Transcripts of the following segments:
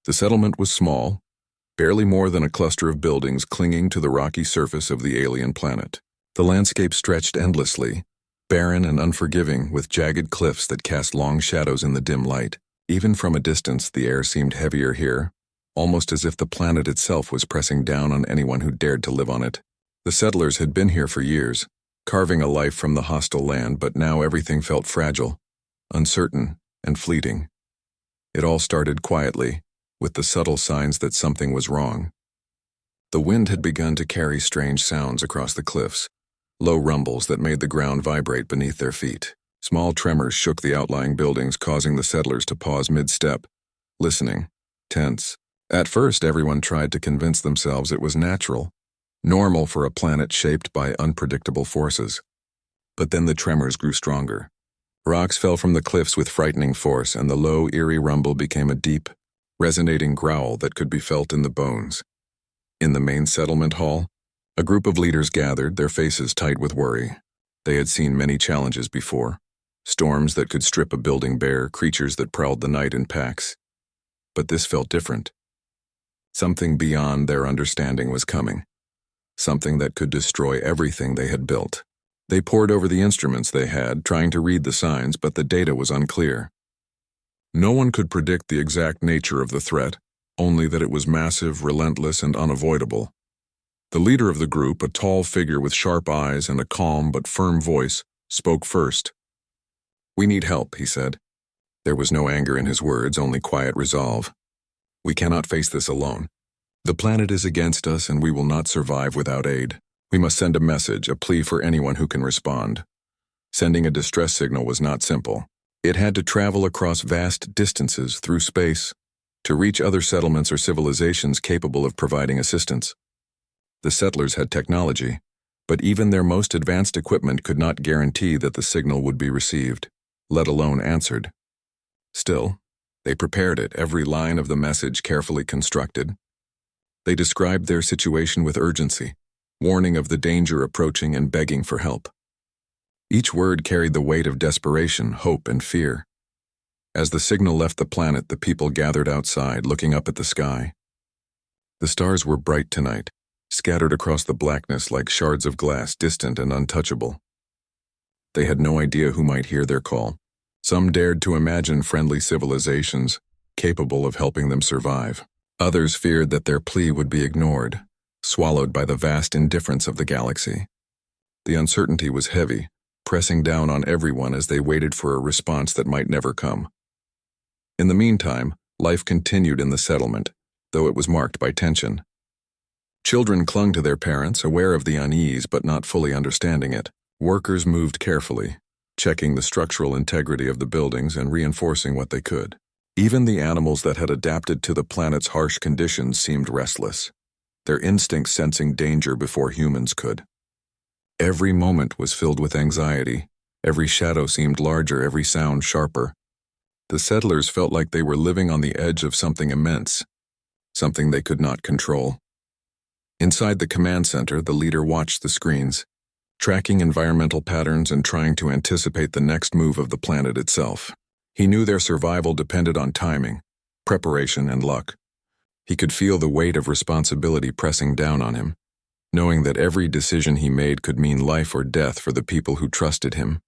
The settlement was small, barely more than a cluster of buildings clinging to the rocky surface of the alien planet. The landscape stretched endlessly, barren and unforgiving, with jagged cliffs that cast long shadows in the dim light. Even from a distance, the air seemed heavier here, almost as if the planet itself was pressing down on anyone who dared to live on it. The settlers had been here for years, carving a life from the hostile land, but now everything felt fragile, uncertain, and fleeting. It all started quietly, with the subtle signs that something was wrong. The wind had begun to carry strange sounds across the cliffs, low rumbles that made the ground vibrate beneath their feet. Small tremors shook the outlying buildings, causing the settlers to pause mid-step, listening, tense. At first, everyone tried to convince themselves it was natural, normal for a planet shaped by unpredictable forces. But then the tremors grew stronger. Rocks fell from the cliffs with frightening force, and the low, eerie rumble became a deep, resonating growl that could be felt in the bones. In the main settlement hall, a group of leaders gathered, their faces tight with worry. They had seen many challenges before. Storms that could strip a building bare, creatures that prowled the night in packs. But this felt different. Something beyond their understanding was coming. Something that could destroy everything they had built. They pored over the instruments they had, trying to read the signs, but the data was unclear. No one could predict the exact nature of the threat, only that it was massive, relentless, and unavoidable. The leader of the group, a tall figure with sharp eyes and a calm but firm voice, spoke first. "We need help," he said. There was no anger in his words, only quiet resolve. "We cannot face this alone. The planet is against us, and we will not survive without aid. We must send a message, a plea for anyone who can respond." Sending a distress signal was not simple. It had to travel across vast distances through space to reach other settlements or civilizations capable of providing assistance. The settlers had technology, but even their most advanced equipment could not guarantee that the signal would be received, let alone answered. Still, they prepared it, every line of the message carefully constructed. They described their situation with urgency, warning of the danger approaching and begging for help. Each word carried the weight of desperation, hope, and fear. As the signal left the planet, the people gathered outside, looking up at the sky. The stars were bright tonight, scattered across the blackness like shards of glass, distant and untouchable. They had no idea who might hear their call. Some dared to imagine friendly civilizations, capable of helping them survive. Others feared that their plea would be ignored, swallowed by the vast indifference of the galaxy. The uncertainty was heavy, pressing down on everyone as they waited for a response that might never come. In the meantime, life continued in the settlement, though it was marked by tension. Children clung to their parents, aware of the unease but not fully understanding it. Workers moved carefully, checking the structural integrity of the buildings and reinforcing what they could. Even the animals that had adapted to the planet's harsh conditions seemed restless, their instincts sensing danger before humans could. Every moment was filled with anxiety. Every shadow seemed larger, every sound sharper. The settlers felt like they were living on the edge of something immense, something they could not control. Inside the command center, the leader watched the screens, tracking environmental patterns and trying to anticipate the next move of the planet itself. He knew their survival depended on timing, preparation, and luck. He could feel the weight of responsibility pressing down on him, knowing that every decision he made could mean life or death for the people who trusted him.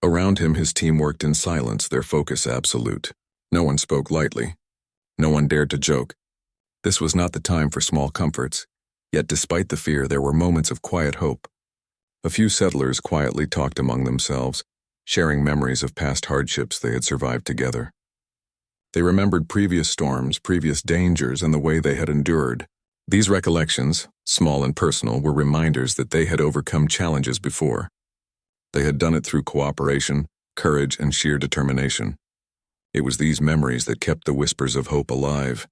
Around him, his team worked in silence, their focus absolute. No one spoke lightly. No one dared to joke. This was not the time for small comforts, yet despite the fear, there were moments of quiet hope. A few settlers quietly talked among themselves, sharing memories of past hardships they had survived together. They remembered previous storms, previous dangers, and the way they had endured. These recollections, small and personal, were reminders that they had overcome challenges before. They had done it through cooperation, courage, and sheer determination. It was these memories that kept the whispers of hope alive,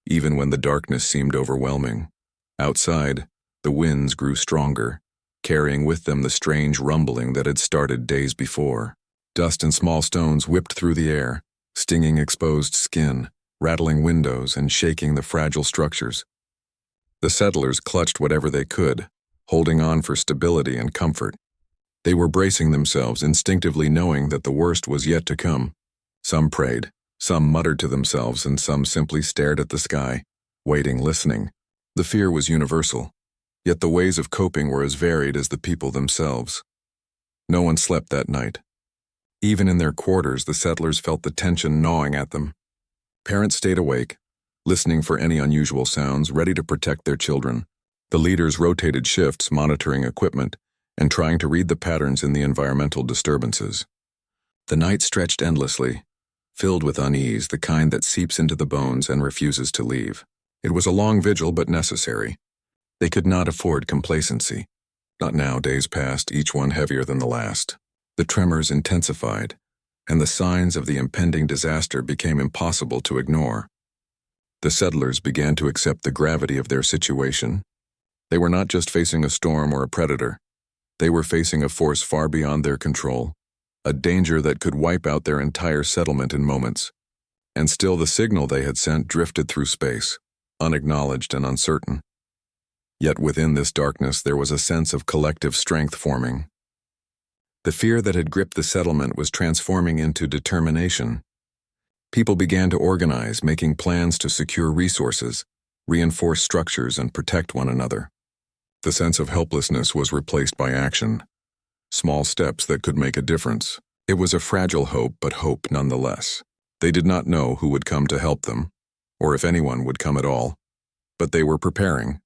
even when the darkness seemed overwhelming. Outside, the winds grew stronger, carrying with them the strange rumbling that had started days before. Dust and small stones whipped through the air, stinging exposed skin, rattling windows, and shaking the fragile structures. The settlers clutched whatever they could, holding on for stability and comfort. They were bracing themselves, instinctively knowing that the worst was yet to come. Some prayed, Some muttered to themselves and some simply stared at the sky, waiting, listening. The fear was universal, yet the ways of coping were as varied as the people themselves. No one slept that night. Even in their quarters, the settlers felt the tension gnawing at them. Parents stayed awake, listening for any unusual sounds, ready to protect their children. The leaders rotated shifts, monitoring equipment, and trying to read the patterns in the environmental disturbances. The night stretched endlessly, filled with unease, the kind that seeps into the bones and refuses to leave. It was a long vigil, but necessary. They could not afford complacency. Not now. Days passed, each one heavier than the last. The tremors intensified, and the signs of the impending disaster became impossible to ignore. The settlers began to accept the gravity of their situation. They were not just facing a storm or a predator. They were facing a force far beyond their control, a danger that could wipe out their entire settlement in moments. And still the signal they had sent drifted through space, unacknowledged and uncertain. Yet within this darkness there was a sense of collective strength forming. The fear that had gripped the settlement was transforming into determination. People began to organize, making plans to secure resources, reinforce structures, and protect one another. The sense of helplessness was replaced by action. Small steps that could make a difference. It was a fragile hope, but hope nonetheless. They did not know who would come to help them, or if anyone would come at all. But they were preparing,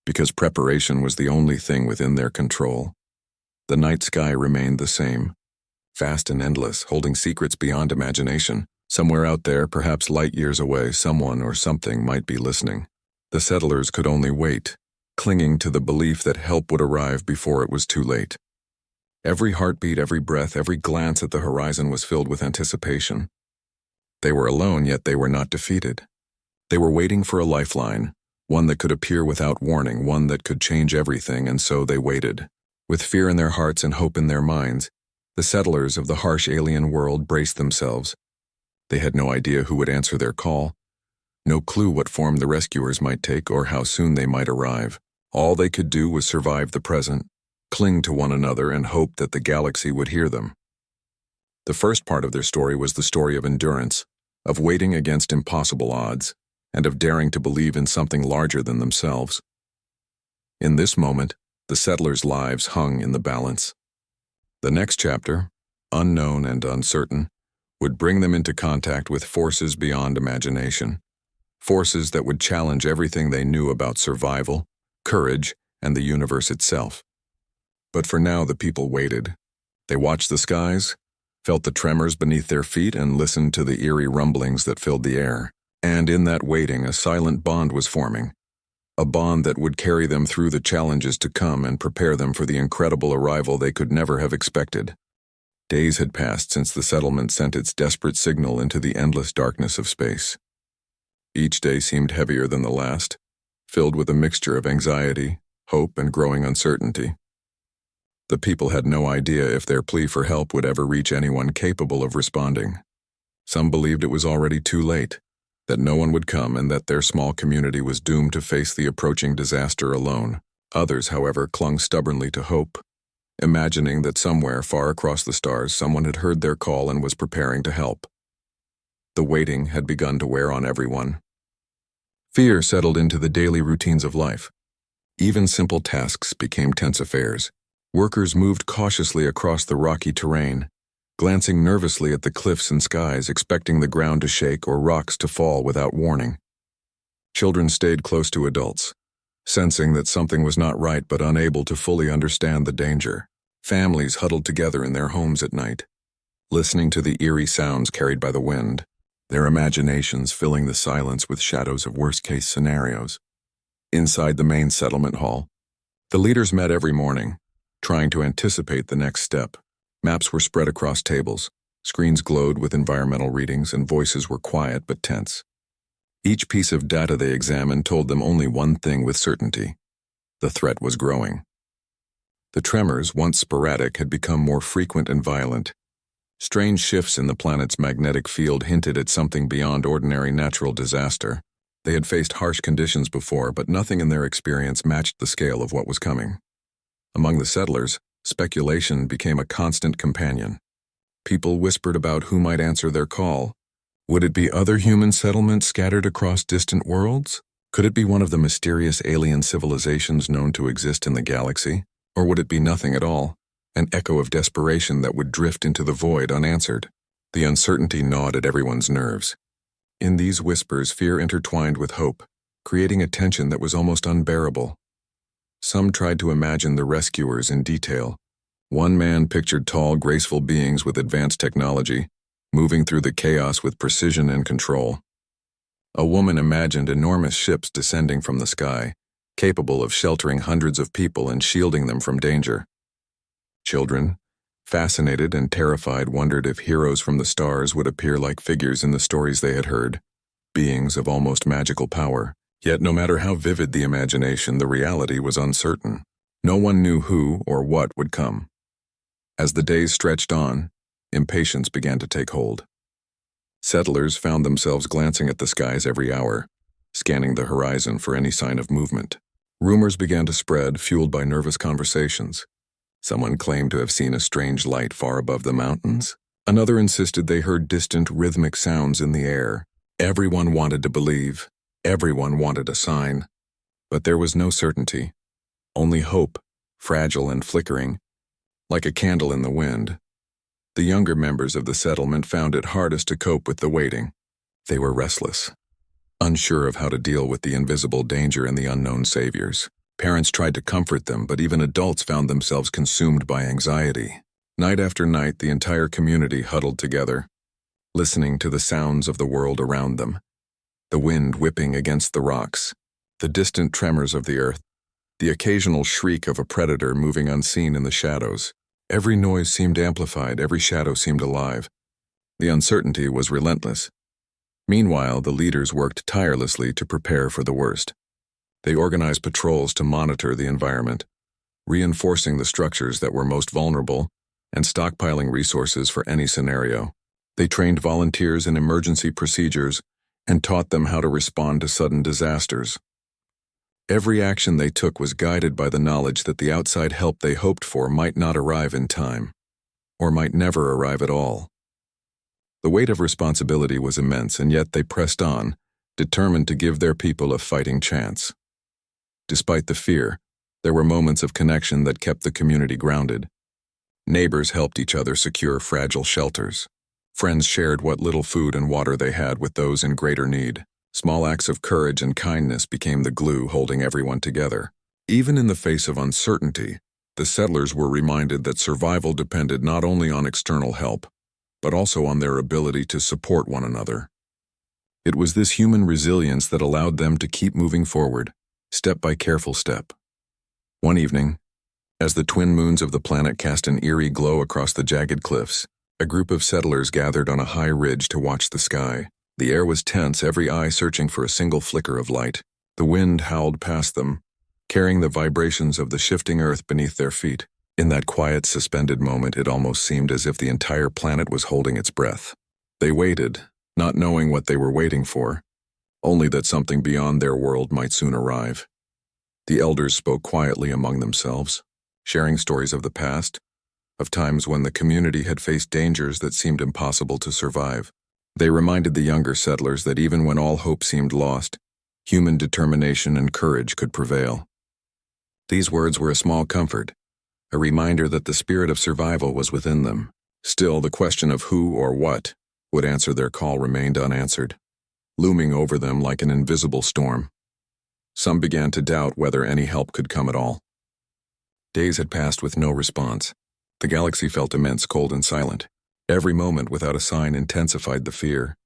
because preparation was the only thing within their control. The night sky remained the same, vast and endless, holding secrets beyond imagination. Somewhere out there, perhaps light years away, someone or something might be listening. The settlers could only wait, clinging to the belief that help would arrive before it was too late. Every heartbeat, every breath, every glance at the horizon was filled with anticipation. They were alone, yet they were not defeated. They were waiting for a lifeline, one that could appear without warning, one that could change everything, and so they waited. With fear in their hearts and hope in their minds, the settlers of the harsh alien world braced themselves. They had no idea who would answer their call, no clue what form the rescuers might take or how soon they might arrive. All they could do was survive the present, cling to one another, and hope that the galaxy would hear them. The first part of their story was the story of endurance, of waiting against impossible odds, and of daring to believe in something larger than themselves. In this moment, the settlers' lives hung in the balance. The next chapter, unknown and uncertain, would bring them into contact with forces beyond imagination, forces that would challenge everything they knew about survival, courage, and the universe itself. But for now, the people waited. They watched the skies, felt the tremors beneath their feet, and listened to the eerie rumblings that filled the air. And in that waiting, a silent bond was forming, a bond that would carry them through the challenges to come and prepare them for the incredible arrival they could never have expected. Days had passed since the settlement sent its desperate signal into the endless darkness of space. Each day seemed heavier than the last, filled with a mixture of anxiety, hope, and growing uncertainty. The people had no idea if their plea for help would ever reach anyone capable of responding. Some believed it was already too late, that no one would come and that their small community was doomed to face the approaching disaster alone. Others, however, clung stubbornly to hope, imagining that somewhere far across the stars someone had heard their call and was preparing to help. The waiting had begun to wear on everyone. Fear settled into the daily routines of life. Even simple tasks became tense affairs. Workers moved cautiously across the rocky terrain, glancing nervously at the cliffs and skies, expecting the ground to shake or rocks to fall without warning. Children stayed close to adults, sensing that something was not right but unable to fully understand the danger. Families huddled together in their homes at night, listening to the eerie sounds carried by the wind, their imaginations filling the silence with shadows of worst-case scenarios. Inside the main settlement hall, the leaders met every morning, trying to anticipate the next step. Maps were spread across tables, screens glowed with environmental readings, and voices were quiet but tense. Each piece of data they examined told them only one thing with certainty: the threat was growing. The tremors, once sporadic, had become more frequent and violent. Strange shifts in the planet's magnetic field hinted at something beyond ordinary natural disaster. They had faced harsh conditions before, but nothing in their experience matched the scale of what was coming. Among the settlers, speculation became a constant companion. People whispered about who might answer their call, Would it be other human settlements scattered across distant worlds? Could it be one of the mysterious alien civilizations known to exist in the galaxy? Or would it be nothing at all, an echo of desperation that would drift into the void unanswered? The uncertainty gnawed at everyone's nerves. In these whispers, fear intertwined with hope, creating a tension that was almost unbearable. Some tried to imagine the rescuers in detail. One man pictured tall, graceful beings with advanced technology, moving through the chaos with precision and control. A woman imagined enormous ships descending from the sky, capable of sheltering hundreds of people and shielding them from danger. Children, fascinated and terrified, wondered if heroes from the stars would appear like figures in the stories they had heard, beings of almost magical power. Yet no matter how vivid the imagination, the reality was uncertain. No one knew who or what would come. As the days stretched on, impatience began to take hold. Settlers found themselves glancing at the skies every hour, scanning the horizon for any sign of movement. Rumors began to spread, fueled by nervous conversations. Someone claimed to have seen a strange light far above the mountains. Another insisted they heard distant, rhythmic sounds in the air. Everyone wanted to believe. Everyone wanted a sign. But there was no certainty. Only hope, fragile and flickering, like a candle in the wind. The younger members of the settlement found it hardest to cope with the waiting. They were restless, unsure of how to deal with the invisible danger and the unknown saviors. Parents tried to comfort them, but even adults found themselves consumed by anxiety. Night after night, the entire community huddled together, listening to the sounds of the world around them. The wind whipping against the rocks, the distant tremors of the earth, the occasional shriek of a predator moving unseen in the shadows. Every noise seemed amplified, every shadow seemed alive. The uncertainty was relentless. Meanwhile, the leaders worked tirelessly to prepare for the worst. They organized patrols to monitor the environment, reinforcing the structures that were most vulnerable and stockpiling resources for any scenario. They trained volunteers in emergency procedures and taught them how to respond to sudden disasters. Every action they took was guided by the knowledge that the outside help they hoped for might not arrive in time, or might never arrive at all. The weight of responsibility was immense, and yet they pressed on, determined to give their people a fighting chance. Despite the fear, there were moments of connection that kept the community grounded. Neighbors helped each other secure fragile shelters. Friends shared what little food and water they had with those in greater need. Small acts of courage and kindness became the glue holding everyone together. Even in the face of uncertainty, the settlers were reminded that survival depended not only on external help, but also on their ability to support one another. It was this human resilience that allowed them to keep moving forward, step by careful step. One evening, as the twin moons of the planet cast an eerie glow across the jagged cliffs, a group of settlers gathered on a high ridge to watch the sky. The air was tense, every eye searching for a single flicker of light. The wind howled past them, carrying the vibrations of the shifting earth beneath their feet. In that quiet, suspended moment, it almost seemed as if the entire planet was holding its breath. They waited, not knowing what they were waiting for, only that something beyond their world might soon arrive. The elders spoke quietly among themselves, sharing stories of the past, of times when the community had faced dangers that seemed impossible to survive. They reminded the younger settlers that even when all hope seemed lost, human determination and courage could prevail. These words were a small comfort, a reminder that the spirit of survival was within them. Still, the question of who or what would answer their call remained unanswered, looming over them like an invisible storm. Some began to doubt whether any help could come at all. Days had passed with no response. The galaxy felt immense, cold, and silent. Every moment without a sign intensified the fear,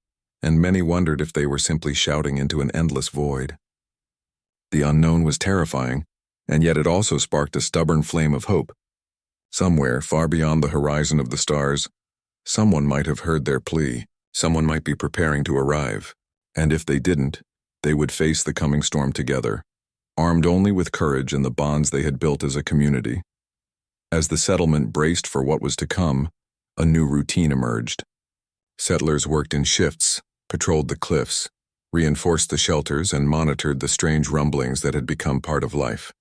and many wondered if they were simply shouting into an endless void. The unknown was terrifying, and yet it also sparked a stubborn flame of hope. Somewhere, far beyond the horizon of the stars, someone might have heard their plea, someone might be preparing to arrive, and if they didn't, they would face the coming storm together, armed only with courage and the bonds they had built as a community. As the settlement braced for what was to come, a new routine emerged. Settlers worked in shifts, patrolled the cliffs, reinforced the shelters, and monitored the strange rumblings that had become part of life.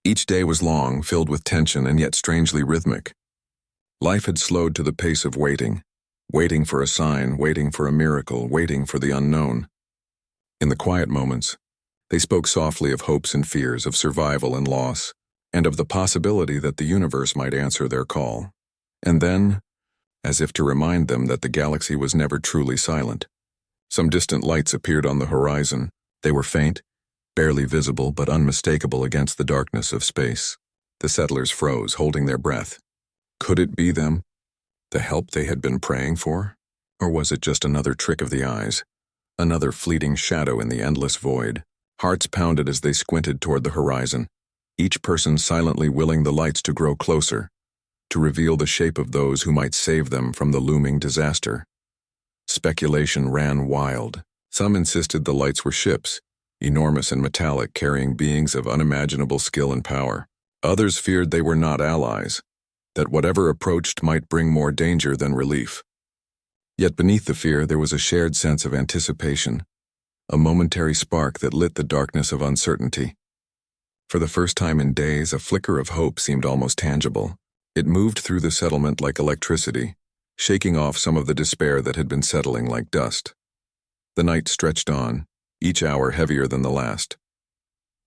Each day was long, filled with tension and yet strangely rhythmic. Life had slowed to the pace of waiting. waiting for a sign, waiting for a miracle, waiting for the unknown. In the quiet moments, they spoke softly of hopes and fears, of survival and loss, and of the possibility that the universe might answer their call. And then, as if to remind them that the galaxy was never truly silent, some distant lights appeared on the horizon. They were faint, barely visible but unmistakable against the darkness of space. The settlers froze, holding their breath. Could it be them? The help they had been praying for? Or was it just another trick of the eyes? Another fleeting shadow in the endless void? Hearts pounded as they squinted toward the horizon, each person silently willing the lights to grow closer, to reveal the shape of those who might save them from the looming disaster. Speculation ran wild. Some insisted the lights were ships, enormous and metallic, carrying beings of unimaginable skill and power. Others feared they were not allies, that whatever approached might bring more danger than relief. Yet beneath the fear there was a shared sense of anticipation, a momentary spark that lit the darkness of uncertainty. For the first time in days, a flicker of hope seemed almost tangible. It moved through the settlement like electricity, shaking off some of the despair that had been settling like dust. The night stretched on, each hour heavier than the last.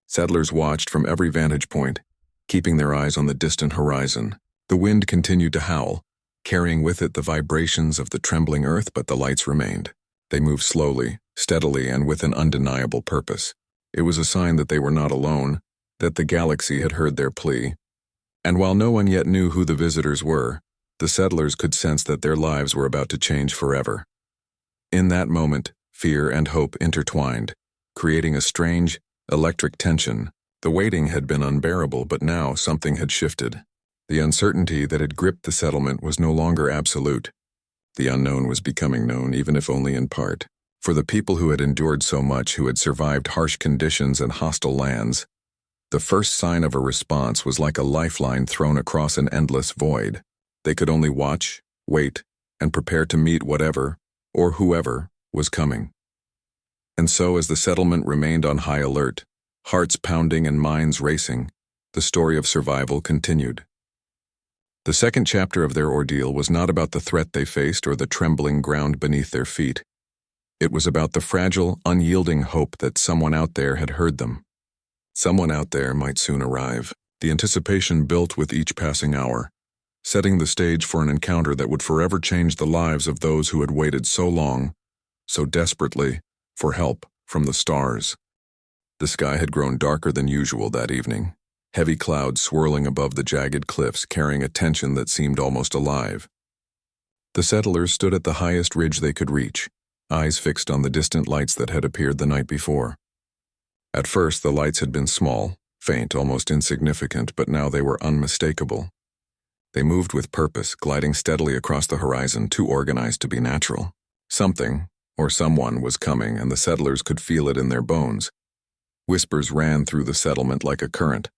Settlers watched from every vantage point, keeping their eyes on the distant horizon. The wind continued to howl, carrying with it the vibrations of the trembling earth, but the lights remained. They moved slowly, steadily, and with an undeniable purpose. It was a sign that they were not alone, that the galaxy had heard their plea. And while no one yet knew who the visitors were, the settlers could sense that their lives were about to change forever. In that moment, fear and hope intertwined, creating a strange, electric tension. The waiting had been unbearable, but now something had shifted. The uncertainty that had gripped the settlement was no longer absolute. The unknown was becoming known, even if only in part. For the people who had endured so much, who had survived harsh conditions and hostile lands, the first sign of a response was like a lifeline thrown across an endless void. They could only watch, wait, and prepare to meet whatever, or whoever, was coming. And so, as the settlement remained on high alert, hearts pounding and minds racing, the story of survival continued. The second chapter of their ordeal was not about the threat they faced or the trembling ground beneath their feet. It was about the fragile, unyielding hope that someone out there had heard them. Someone out there might soon arrive. The anticipation built with each passing hour, setting the stage for an encounter that would forever change the lives of those who had waited so long, so desperately, for help from the stars. The sky had grown darker than usual that evening, heavy clouds swirling above the jagged cliffs, carrying a tension that seemed almost alive. The settlers stood at the highest ridge they could reach, eyes fixed on the distant lights that had appeared the night before. At first, the lights had been small, faint, almost insignificant, but now they were unmistakable. They moved with purpose, gliding steadily across the horizon, too organized to be natural. Something, or someone, was coming, and the settlers could feel it in their bones. Whispers ran through the settlement like a current.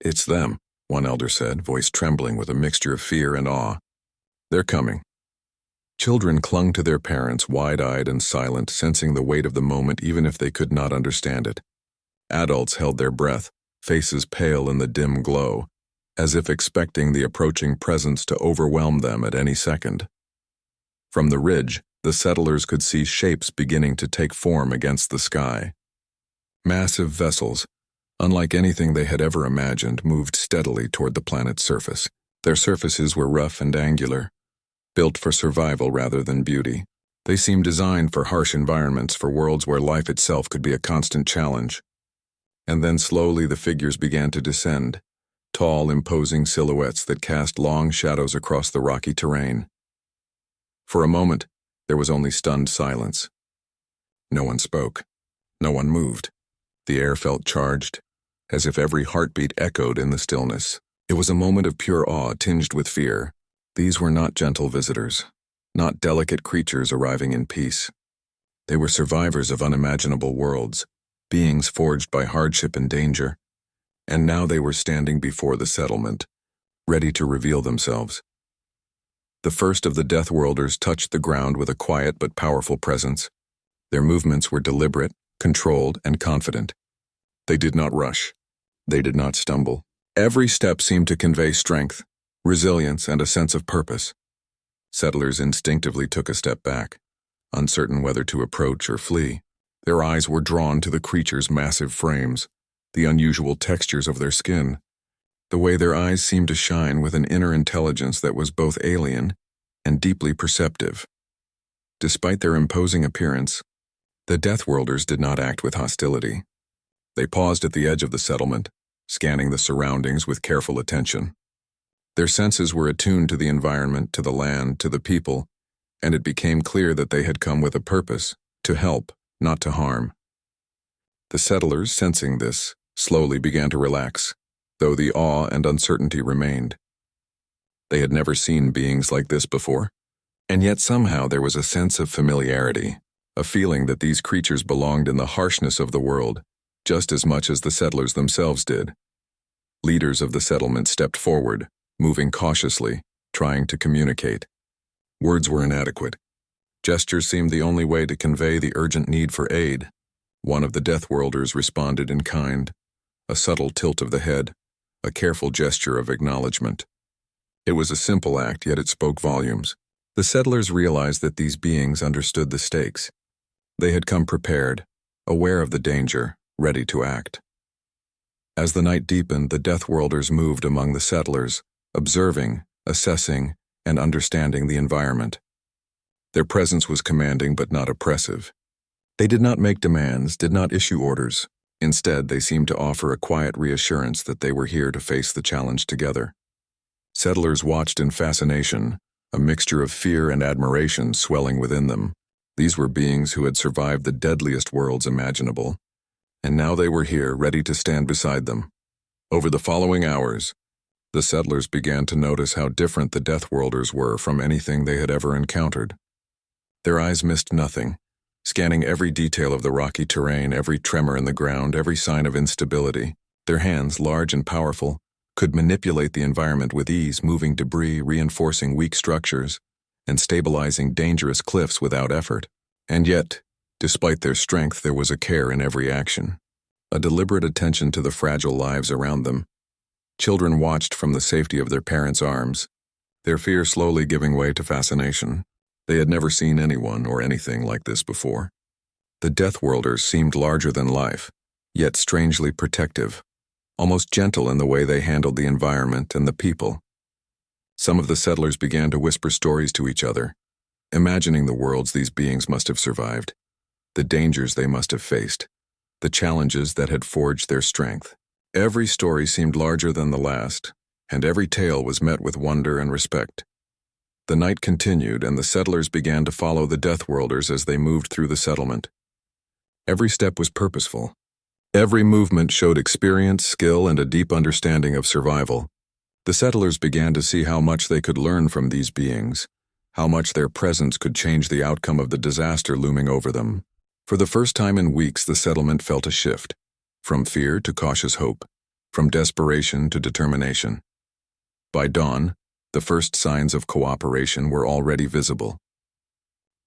"It's them," one elder said, voice trembling with a mixture of fear and awe. "They're coming." Children clung to their parents, wide-eyed and silent, sensing the weight of the moment even if they could not understand it. Adults held their breath, faces pale in the dim glow, as if expecting the approaching presence to overwhelm them at any second. From the ridge, the settlers could see shapes beginning to take form against the sky. Massive vessels, unlike anything they had ever imagined, moved steadily toward the planet's surface. Their surfaces were rough and angular, built for survival rather than beauty. They seemed designed for harsh environments, for worlds where life itself could be a constant challenge. And then slowly the figures began to descend, tall, imposing silhouettes that cast long shadows across the rocky terrain. For a moment, there was only stunned silence. No one spoke. No one moved. The air felt charged, as if every heartbeat echoed in the stillness. It was a moment of pure awe tinged with fear. These were not gentle visitors, not delicate creatures arriving in peace. They were survivors of unimaginable worlds, beings forged by hardship and danger, and now they were standing before the settlement, ready to reveal themselves. The first of the Deathworlders touched the ground with a quiet but powerful presence. Their movements were deliberate, controlled, and confident. They did not rush. They did not stumble. Every step seemed to convey strength, resilience, and a sense of purpose. Settlers instinctively took a step back, uncertain whether to approach or flee. Their eyes were drawn to the creatures' massive frames, the unusual textures of their skin, the way their eyes seemed to shine with an inner intelligence that was both alien and deeply perceptive. Despite their imposing appearance, the Deathworlders did not act with hostility. They paused at the edge of the settlement, scanning the surroundings with careful attention. Their senses were attuned to the environment, to the land, to the people, and it became clear that they had come with a purpose, to help, not to harm. The settlers, sensing this, slowly began to relax, though the awe and uncertainty remained. They had never seen beings like this before, and yet somehow there was a sense of familiarity, a feeling that these creatures belonged in the harshness of the world, just as much as the settlers themselves did. Leaders of the settlement stepped forward, moving cautiously, trying to communicate. Words were inadequate. Gestures seemed the only way to convey the urgent need for aid. One of the Deathworlders responded in kind, a subtle tilt of the head, a careful gesture of acknowledgement. It was a simple act, yet it spoke volumes. The settlers realized that these beings understood the stakes. They had come prepared, aware of the danger, ready to act. As the night deepened, the Deathworlders moved among the settlers, observing, assessing, and understanding the environment. Their presence was commanding but not oppressive. They did not make demands, did not issue orders. Instead, they seemed to offer a quiet reassurance that they were here to face the challenge together. Settlers watched in fascination, a mixture of fear and admiration swelling within them. These were beings who had survived the deadliest worlds imaginable, and now they were here, ready to stand beside them. Over the following hours, the settlers began to notice how different the Deathworlders were from anything they had ever encountered. Their eyes missed nothing, scanning every detail of the rocky terrain, every tremor in the ground, every sign of instability. Their hands, large and powerful, could manipulate the environment with ease, moving debris, reinforcing weak structures, and stabilizing dangerous cliffs without effort. And yet, despite their strength, there was a care in every action, a deliberate attention to the fragile lives around them. Children watched from the safety of their parents' arms, their fear slowly giving way to fascination. They had never seen anyone or anything like this before. The Deathworlders seemed larger than life, yet strangely protective, almost gentle in the way they handled the environment and the people. Some of the settlers began to whisper stories to each other, imagining the worlds these beings must have survived, the dangers they must have faced, the challenges that had forged their strength. Every story seemed larger than the last, and every tale was met with wonder and respect. The night continued, and the settlers began to follow the Deathworlders as they moved through the settlement. Every step was purposeful. Every movement showed experience, skill, and a deep understanding of survival. The settlers began to see how much they could learn from these beings, how much their presence could change the outcome of the disaster looming over them. For the first time in weeks, the settlement felt a shift, from fear to cautious hope, from desperation to determination. By dawn, the first signs of cooperation were already visible.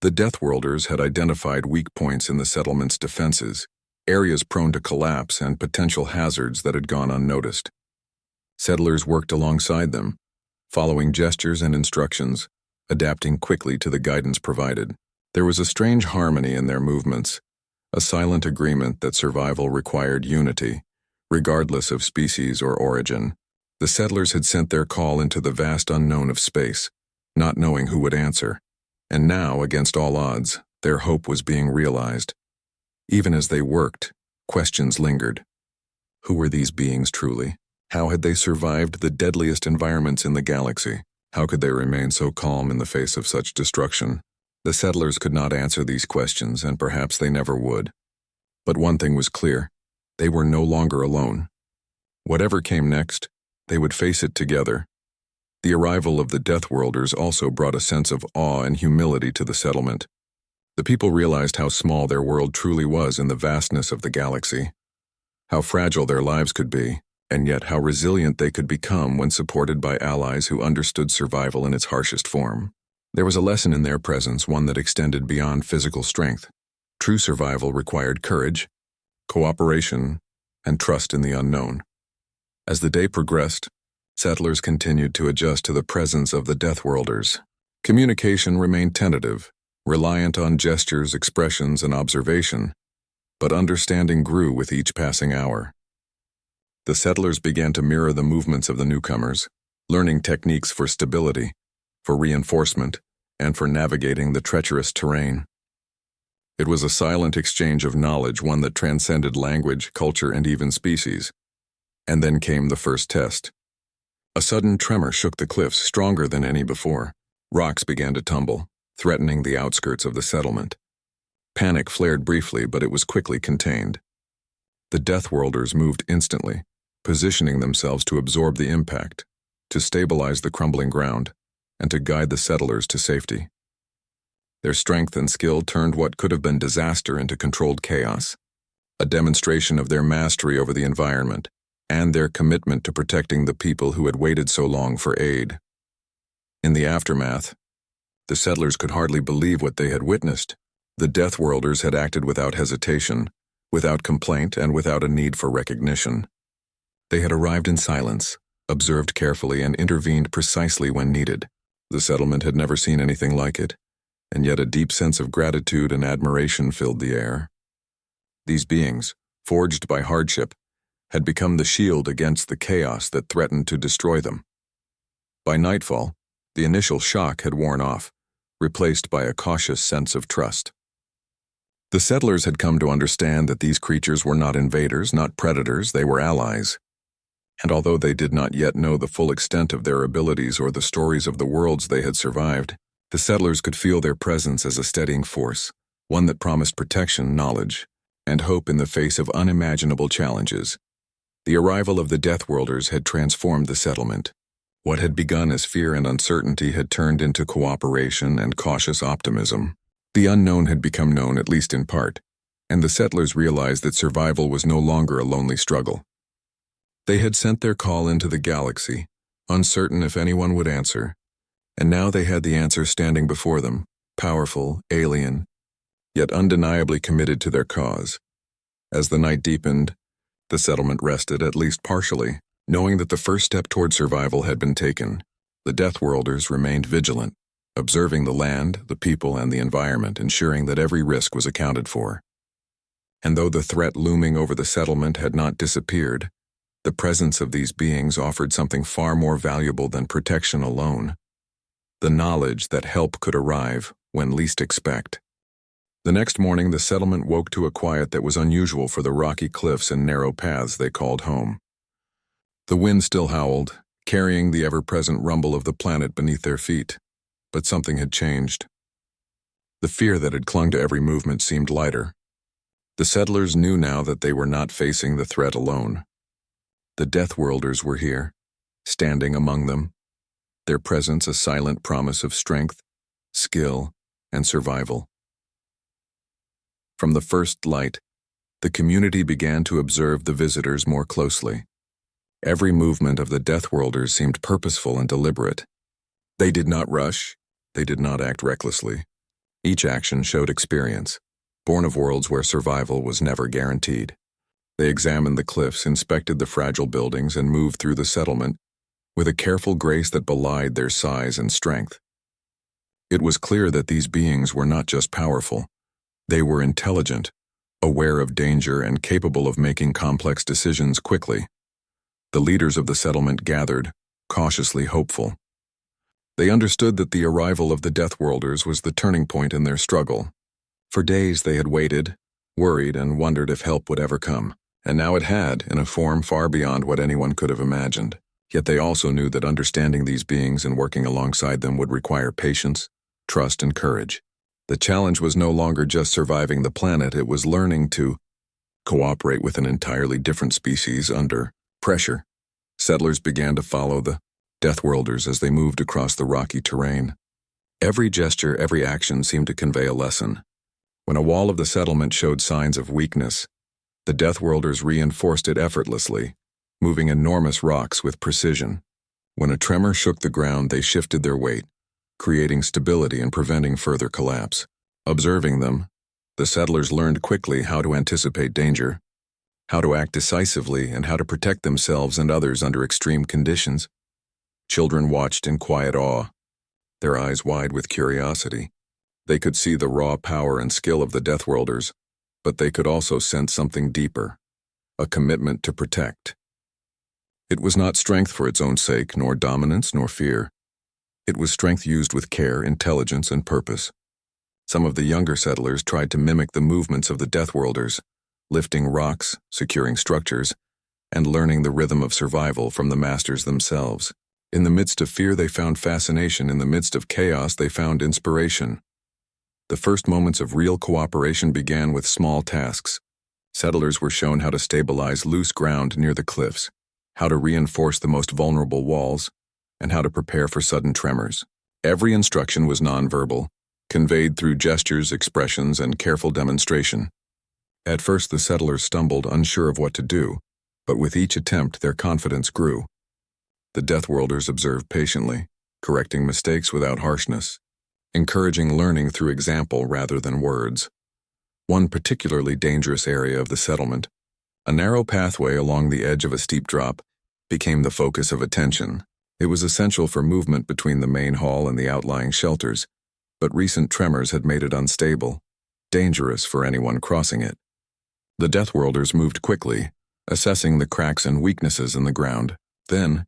The Deathworlders had identified weak points in the settlement's defenses, areas prone to collapse and potential hazards that had gone unnoticed. Settlers worked alongside them, following gestures and instructions, adapting quickly to the guidance provided. There was a strange harmony in their movements, a silent agreement that survival required unity, regardless of species or origin. The settlers had sent their call into the vast unknown of space, not knowing who would answer. And now, against all odds, their hope was being realized. Even as they worked, questions lingered. Who were these beings truly? How had they survived the deadliest environments in the galaxy? How could they remain so calm in the face of such destruction? The settlers could not answer these questions, and perhaps they never would. But one thing was clear: they were no longer alone. Whatever came next, they would face it together. The arrival of the Deathworlders also brought a sense of awe and humility to the settlement. The people realized how small their world truly was in the vastness of the galaxy, how fragile their lives could be, and yet how resilient they could become when supported by allies who understood survival in its harshest form. There was a lesson in their presence, one that extended beyond physical strength. True survival required courage, cooperation, and trust in the unknown. As the day progressed, settlers continued to adjust to the presence of the Deathworlders. Communication remained tentative, reliant on gestures, expressions, and observation, but understanding grew with each passing hour. The settlers began to mirror the movements of the newcomers, learning techniques for stability, for reinforcement, and for navigating the treacherous terrain. It was a silent exchange of knowledge, one that transcended language, culture, and even species. And then came the first test. A sudden tremor shook the cliffs, stronger than any before. Rocks began to tumble, threatening the outskirts of the settlement. Panic flared briefly, but it was quickly contained. The Deathworlders moved instantly, positioning themselves to absorb the impact, to stabilize the crumbling ground, and to guide the settlers to safety. Their strength and skill turned what could have been disaster into controlled chaos, a demonstration of their mastery over the environment and their commitment to protecting the people who had waited so long for aid. In the aftermath, the settlers could hardly believe what they had witnessed. The Deathworlders had acted without hesitation, without complaint, and without a need for recognition. They had arrived in silence, observed carefully, and intervened precisely when needed. The settlement had never seen anything like it, and yet a deep sense of gratitude and admiration filled the air. These beings, forged by hardship, had become the shield against the chaos that threatened to destroy them. By nightfall, the initial shock had worn off, replaced by a cautious sense of trust. The settlers had come to understand that these creatures were not invaders, not predators, they were allies. And although they did not yet know the full extent of their abilities or the stories of the worlds they had survived, the settlers could feel their presence as a steadying force, one that promised protection, knowledge, and hope in the face of unimaginable challenges. The arrival of the Deathworlders had transformed the settlement. What had begun as fear and uncertainty had turned into cooperation and cautious optimism. The unknown had become known, at least in part, and the settlers realized that survival was no longer a lonely struggle. They had sent their call into the galaxy, uncertain if anyone would answer, and now they had the answer standing before them, powerful, alien, yet undeniably committed to their cause. As the night deepened, the settlement rested, at least partially, knowing that the first step toward survival had been taken. The Deathworlders remained vigilant, observing the land, the people, and the environment, ensuring that every risk was accounted for. And though the threat looming over the settlement had not disappeared, the presence of these beings offered something far more valuable than protection alone: the knowledge that help could arrive when least expect. The next morning, the settlement woke to a quiet that was unusual for the rocky cliffs and narrow paths they called home. The wind still howled, carrying the ever-present rumble of the planet beneath their feet, but something had changed. The fear that had clung to every movement seemed lighter. The settlers knew now that they were not facing the threat alone. The Deathworlders were here, standing among them, their presence a silent promise of strength, skill, and survival. From the first light, the community began to observe the visitors more closely. Every movement of the Deathworlders seemed purposeful and deliberate. They did not rush, they did not act recklessly. Each action showed experience, born of worlds where survival was never guaranteed. They examined the cliffs, inspected the fragile buildings, and moved through the settlement with a careful grace that belied their size and strength. It was clear that these beings were not just powerful. They were intelligent, aware of danger, and capable of making complex decisions quickly. The leaders of the settlement gathered, cautiously hopeful. They understood that the arrival of the Deathworlders was the turning point in their struggle. For days they had waited, worried, and wondered if help would ever come, and now it had, in a form far beyond what anyone could have imagined. Yet they also knew that understanding these beings and working alongside them would require patience, trust, and courage. The challenge was no longer just surviving the planet, it was learning to cooperate with an entirely different species under pressure. Settlers began to follow the Deathworlders as they moved across the rocky terrain. Every gesture, every action seemed to convey a lesson. When a wall of the settlement showed signs of weakness, the Deathworlders reinforced it effortlessly, moving enormous rocks with precision. When a tremor shook the ground, they shifted their weight, creating stability and preventing further collapse. Observing them, the settlers learned quickly how to anticipate danger, how to act decisively, and how to protect themselves and others under extreme conditions. Children watched in quiet awe, their eyes wide with curiosity. They could see the raw power and skill of the Deathworlders, but they could also sense something deeper, a commitment to protect. It was not strength for its own sake, nor dominance, nor fear. It was strength used with care, intelligence, and purpose. Some of the younger settlers tried to mimic the movements of the Deathworlders, lifting rocks, securing structures, and learning the rhythm of survival from the masters themselves. In the midst of fear, they found fascination. In the midst of chaos, they found inspiration. The first moments of real cooperation began with small tasks. Settlers were shown how to stabilize loose ground near the cliffs, how to reinforce the most vulnerable walls, and how to prepare for sudden tremors. Every instruction was nonverbal, conveyed through gestures, expressions, and careful demonstration. At first, the settlers stumbled, unsure of what to do, but with each attempt, their confidence grew. The Deathworlders observed patiently, correcting mistakes without harshness, encouraging learning through example rather than words. One particularly dangerous area of the settlement, a narrow pathway along the edge of a steep drop, became the focus of attention. It was essential for movement between the main hall and the outlying shelters, but recent tremors had made it unstable, dangerous for anyone crossing it. The Deathworlders moved quickly, assessing the cracks and weaknesses in the ground. Then,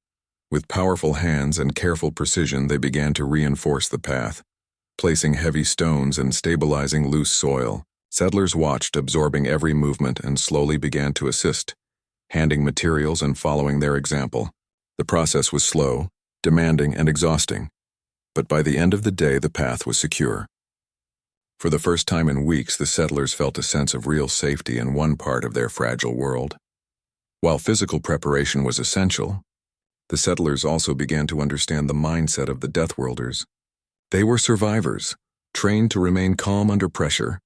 with powerful hands and careful precision, they began to reinforce the path, placing heavy stones and stabilizing loose soil. Settlers watched, absorbing every movement, and slowly began to assist, handing materials and following their example. The process was slow, demanding, and exhausting, but by the end of the day, the path was secure. For the first time in weeks, the settlers felt a sense of real safety in one part of their fragile world. While physical preparation was essential, the settlers also began to understand the mindset of the Deathworlders. They were survivors, trained to remain calm under pressure,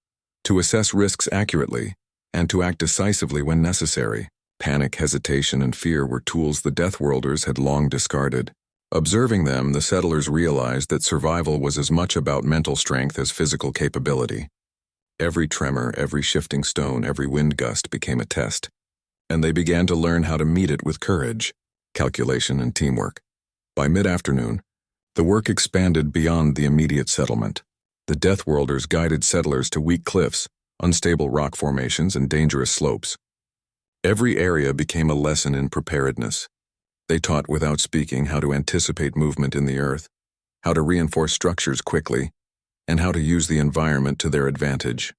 to assess risks accurately, and to act decisively when necessary. Panic, hesitation, and fear were tools the Deathworlders had long discarded. Observing them, the settlers realized that survival was as much about mental strength as physical capability. Every tremor, every shifting stone, every wind gust became a test, and they began to learn how to meet it with courage, calculation, and teamwork. By mid-afternoon, the work expanded beyond the immediate settlement. The Deathworlders guided settlers to weak cliffs, unstable rock formations, and dangerous slopes. Every area became a lesson in preparedness. They taught without speaking how to anticipate movement in the earth, how to reinforce structures quickly, and how to use the environment to their advantage.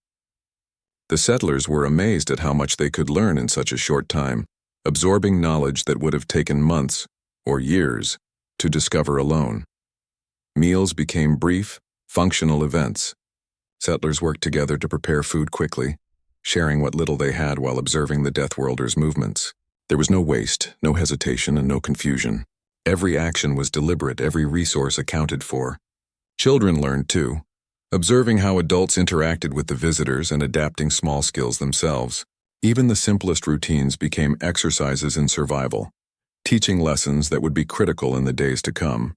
The settlers were amazed at how much they could learn in such a short time, absorbing knowledge that would have taken months or years to discover alone. Meals became brief, functional events. Settlers worked together to prepare food quickly, sharing what little they had while observing the Deathworlders' movements. There was no waste, no hesitation, and no confusion. Every action was deliberate, every resource accounted for. Children learned too, observing how adults interacted with the visitors and adapting small skills themselves. Even the simplest routines became exercises in survival, teaching lessons that would be critical in the days to come.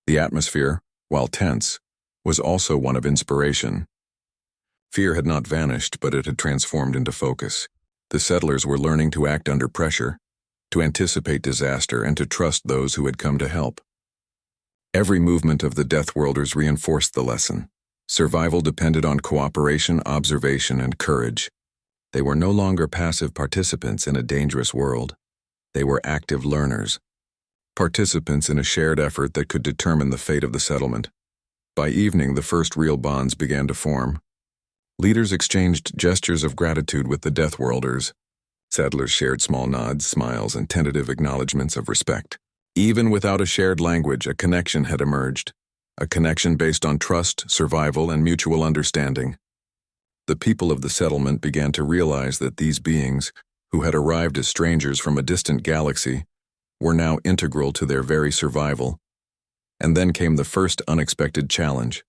The atmosphere, while tense, was also one of inspiration. Fear had not vanished, but it had transformed into focus. The settlers were learning to act under pressure, to anticipate disaster, and to trust those who had come to help. Every movement of the Deathworlders reinforced the lesson. Survival depended on cooperation, observation, and courage. They were no longer passive participants in a dangerous world. They were active learners, participants in a shared effort that could determine the fate of the settlement. By evening, the first real bonds began to form. Leaders exchanged gestures of gratitude with the Deathworlders. Settlers shared small nods, smiles, and tentative acknowledgments of respect. Even without a shared language, a connection had emerged. A connection based on trust, survival, and mutual understanding. The people of the settlement began to realize that these beings, who had arrived as strangers from a distant galaxy, were now integral to their very survival. And then came the first unexpected challenge.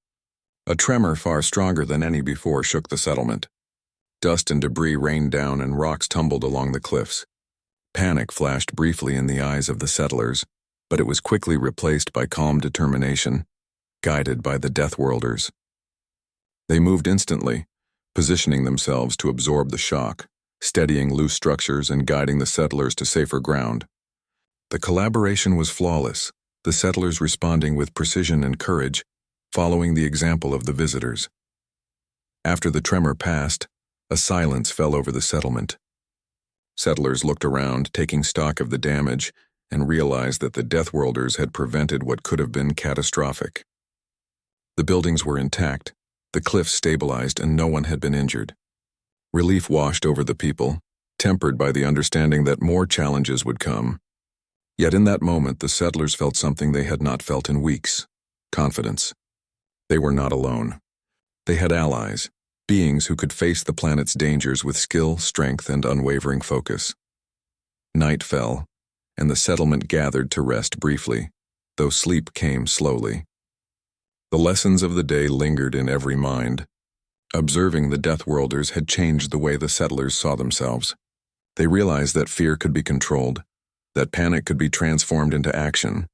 A tremor far stronger than any before shook the settlement. Dust and debris rained down and rocks tumbled along the cliffs. Panic flashed briefly in the eyes of the settlers, but it was quickly replaced by calm determination, guided by the Deathworlders. They moved instantly, positioning themselves to absorb the shock, steadying loose structures and guiding the settlers to safer ground. The collaboration was flawless. the settlers responding with precision and courage, following the example of the visitors. After the tremor passed, a silence fell over the settlement. Settlers looked around, taking stock of the damage, and realized that the Deathworlders had prevented what could have been catastrophic. The buildings were intact, the cliffs stabilized, and no one had been injured. Relief washed over the people, tempered by the understanding that more challenges would come. Yet in that moment, the settlers felt something they had not felt in weeks: confidence. They were not alone. They had allies, beings who could face the planet's dangers with skill, strength, and unwavering focus. Night fell, and the settlement gathered to rest briefly, though sleep came slowly. The lessons of the day lingered in every mind. Observing the Deathworlders had changed the way the settlers saw themselves. They realized that fear could be controlled, that panic could be transformed into action,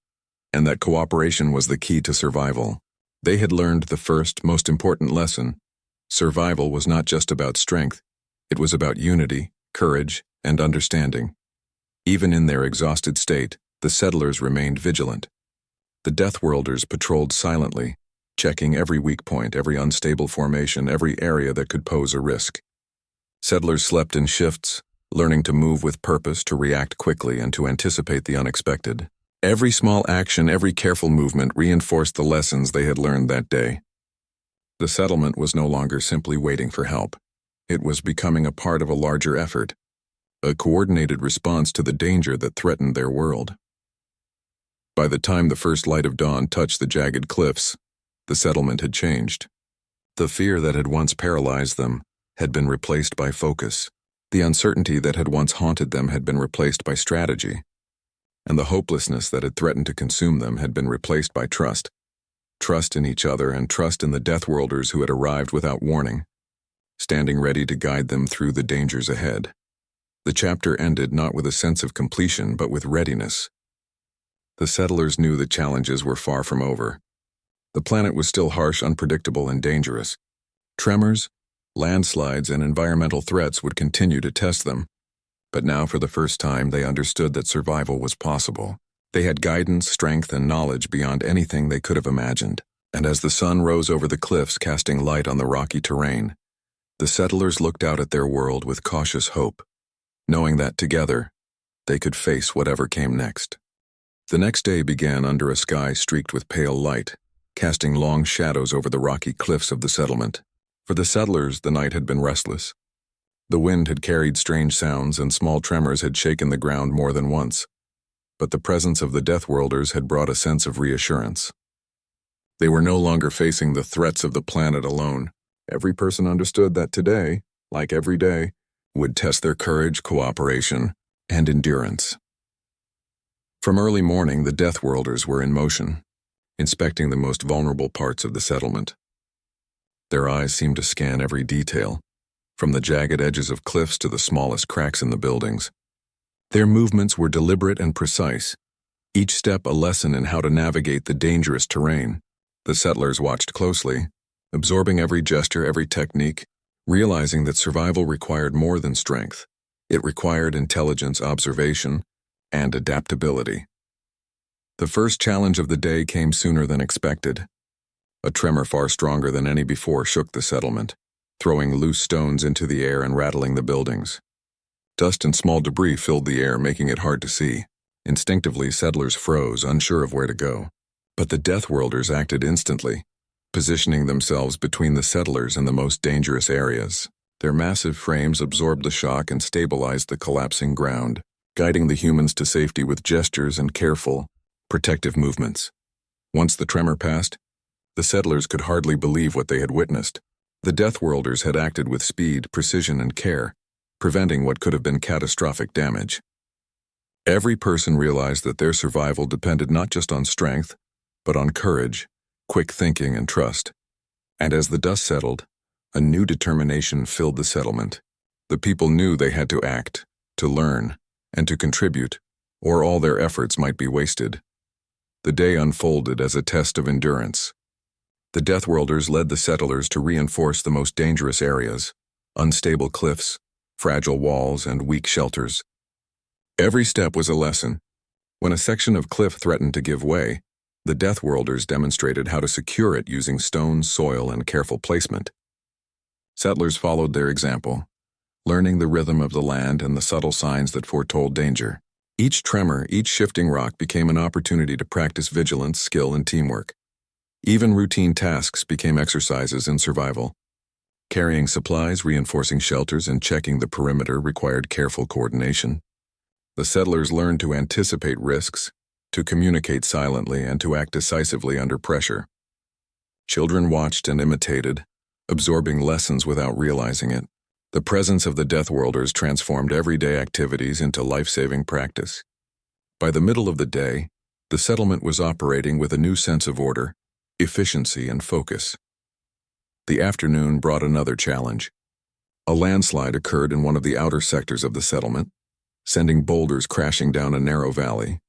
and that cooperation was the key to survival. They had learned the first, most important lesson. Survival was not just about strength, it was about unity, courage, and understanding. Even in their exhausted state, the settlers remained vigilant. The Deathworlders patrolled silently, checking every weak point, every unstable formation, every area that could pose a risk. Settlers slept in shifts, learning to move with purpose, to react quickly, and to anticipate the unexpected. Every small action, every careful movement reinforced the lessons they had learned that day. The settlement was no longer simply waiting for help. It was becoming a part of a larger effort, a coordinated response to the danger that threatened their world. By the time the first light of dawn touched the jagged cliffs, the settlement had changed. The fear that had once paralyzed them had been replaced by focus. The uncertainty that had once haunted them had been replaced by strategy. And the hopelessness that had threatened to consume them had been replaced by trust. Trust in each other and trust in the Deathworlders who had arrived without warning, standing ready to guide them through the dangers ahead. The chapter ended not with a sense of completion, but with readiness. The settlers knew the challenges were far from over. The planet was still harsh, unpredictable, and dangerous. Tremors, landslides, and environmental threats would continue to test them. But now, for the first time, they understood that survival was possible. They had guidance, strength, and knowledge beyond anything they could have imagined. And as the sun rose over the cliffs, casting light on the rocky terrain, the settlers looked out at their world with cautious hope, knowing that together, they could face whatever came next. The next day began under a sky streaked with pale light, casting long shadows over the rocky cliffs of the settlement. For the settlers, the night had been restless. The wind had carried strange sounds, and small tremors had shaken the ground more than once. But the presence of the Deathworlders had brought a sense of reassurance. They were no longer facing the threats of the planet alone. Every person understood that today, like every day, would test their courage, cooperation, and endurance. From early morning, the Deathworlders were in motion, inspecting the most vulnerable parts of the settlement. Their eyes seemed to scan every detail, from the jagged edges of cliffs to the smallest cracks in the buildings. Their movements were deliberate and precise, each step a lesson in how to navigate the dangerous terrain. The settlers watched closely, absorbing every gesture, every technique, realizing that survival required more than strength. It required intelligence, observation, and adaptability. The first challenge of the day came sooner than expected. A tremor far stronger than any before shook the settlement, throwing loose stones into the air and rattling the buildings. Dust and small debris filled the air, making it hard to see. Instinctively, settlers froze, unsure of where to go. But the Deathworlders acted instantly, positioning themselves between the settlers and the most dangerous areas. Their massive frames absorbed the shock and stabilized the collapsing ground, guiding the humans to safety with gestures and careful, protective movements. Once the tremor passed, the settlers could hardly believe what they had witnessed. The Deathworlders had acted with speed, precision, and care, preventing what could have been catastrophic damage. Every person realized that their survival depended not just on strength, but on courage, quick thinking, and trust. And as the dust settled, a new determination filled the settlement. The people knew they had to act, to learn, and to contribute, or all their efforts might be wasted. The day unfolded as a test of endurance. The Deathworlders led the settlers to reinforce the most dangerous areas: unstable cliffs, fragile walls, and weak shelters. Every step was a lesson, When a section of cliff threatened to give way, the Deathworlders demonstrated how to secure it using stone, soil, and careful placement. Settlers followed their example, learning the rhythm of the land and the subtle signs that foretold danger. Each tremor, each shifting rock became an opportunity to practice vigilance, skill, and teamwork. Even routine tasks became exercises in survival. Carrying supplies, reinforcing shelters, and checking the perimeter required careful coordination. The settlers learned to anticipate risks, to communicate silently, and to act decisively under pressure. Children watched and imitated, absorbing lessons without realizing it. The presence of the Deathworlders transformed everyday activities into life-saving practice. By the middle of the day, the settlement was operating with a new sense of order, efficiency, and focus. The afternoon brought another challenge. A landslide occurred in one of the outer sectors of the settlement, sending boulders crashing down a narrow valley.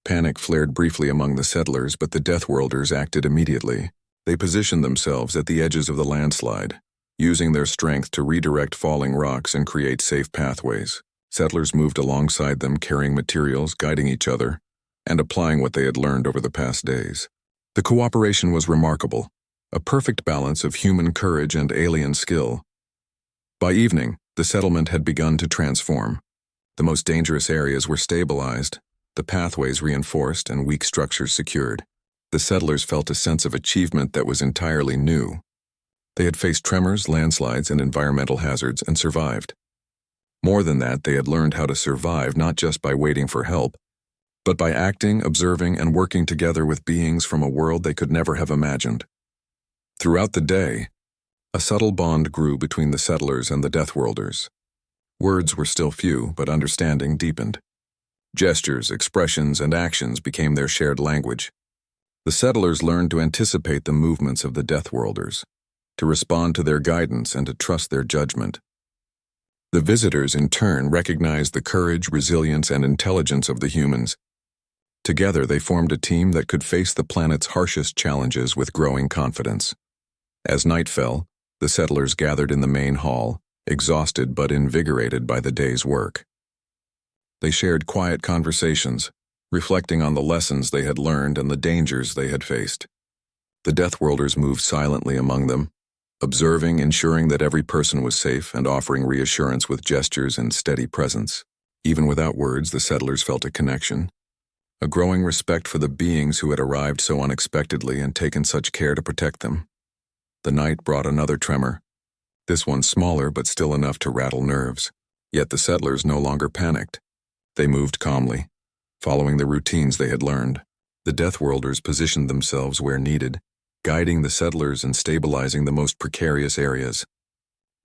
Panic flared briefly among the settlers, but the Deathworlders acted immediately. They positioned themselves at the edges of the landslide, using their strength to redirect falling rocks and create safe pathways. Settlers moved alongside them, carrying materials, guiding each other, and applying what they had learned over the past days. The cooperation was remarkable, a perfect balance of human courage and alien skill. By evening, the settlement had begun to transform. The most dangerous areas were stabilized, the pathways reinforced, and weak structures secured. The settlers felt a sense of achievement that was entirely new. They had faced tremors, landslides, and environmental hazards and survived. More than that, they had learned how to survive not just by waiting for help, but by acting, observing, and working together with beings from a world they could never have imagined. Throughout the day, a subtle bond grew between the settlers and the Deathworlders. Words were still few, but understanding deepened. Gestures, expressions, and actions became their shared language. The settlers learned to anticipate the movements of the Deathworlders, to respond to their guidance, and to trust their judgment. The visitors, in turn, recognized the courage, resilience, and intelligence of the humans. Together, they formed a team that could face the planet's harshest challenges with growing confidence. As night fell, the settlers gathered in the main hall, exhausted but invigorated by the day's work. They shared quiet conversations, reflecting on the lessons they had learned and the dangers they had faced. The Deathworlders moved silently among them, observing, ensuring that every person was safe, and offering reassurance with gestures and steady presence. Even without words, the settlers felt a connection, a growing respect for the beings who had arrived so unexpectedly and taken such care to protect them. The night brought another tremor, this one smaller but still enough to rattle nerves. Yet the settlers no longer panicked. They moved calmly, following the routines they had learned. The Deathworlders positioned themselves where needed, guiding the settlers and stabilizing the most precarious areas.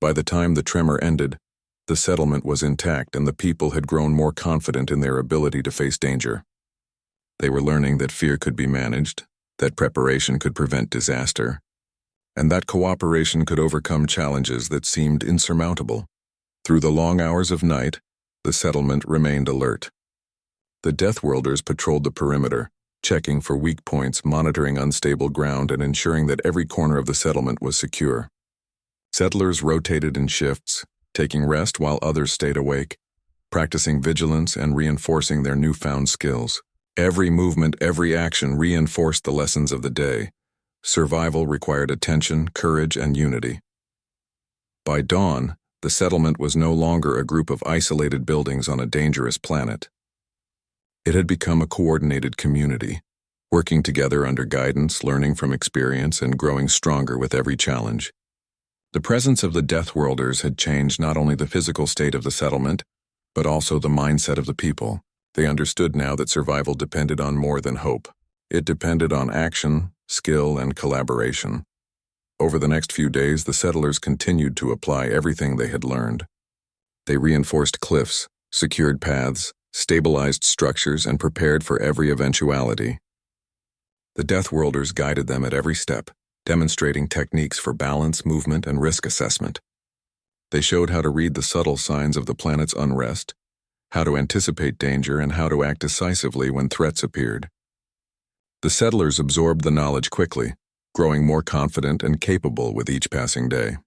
By the time the tremor ended, the settlement was intact and the people had grown more confident in their ability to face danger. They were learning that fear could be managed, that preparation could prevent disaster, and that cooperation could overcome challenges that seemed insurmountable. Through the long hours of night, the settlement remained alert. The Deathworlders patrolled the perimeter, checking for weak points, monitoring unstable ground, and ensuring that every corner of the settlement was secure. Settlers rotated in shifts, taking rest while others stayed awake, practicing vigilance and reinforcing their newfound skills. Every movement, every action reinforced the lessons of the day. Survival required attention, courage, and unity. By dawn, the settlement was no longer a group of isolated buildings on a dangerous planet. It had become a coordinated community, working together under guidance, learning from experience, and growing stronger with every challenge. The presence of the Deathworlders had changed not only the physical state of the settlement, but also the mindset of the people. They understood now that survival depended on more than hope. It depended on action, skill, and collaboration. Over the next few days, the settlers continued to apply everything they had learned. They reinforced cliffs, secured paths, stabilized structures, and prepared for every eventuality. The Deathworlders guided them at every step, demonstrating techniques for balance, movement, and risk assessment. They showed how to read the subtle signs of the planet's unrest, how to anticipate danger, and how to act decisively when threats appeared. The settlers absorbed the knowledge quickly, growing more confident and capable with each passing day.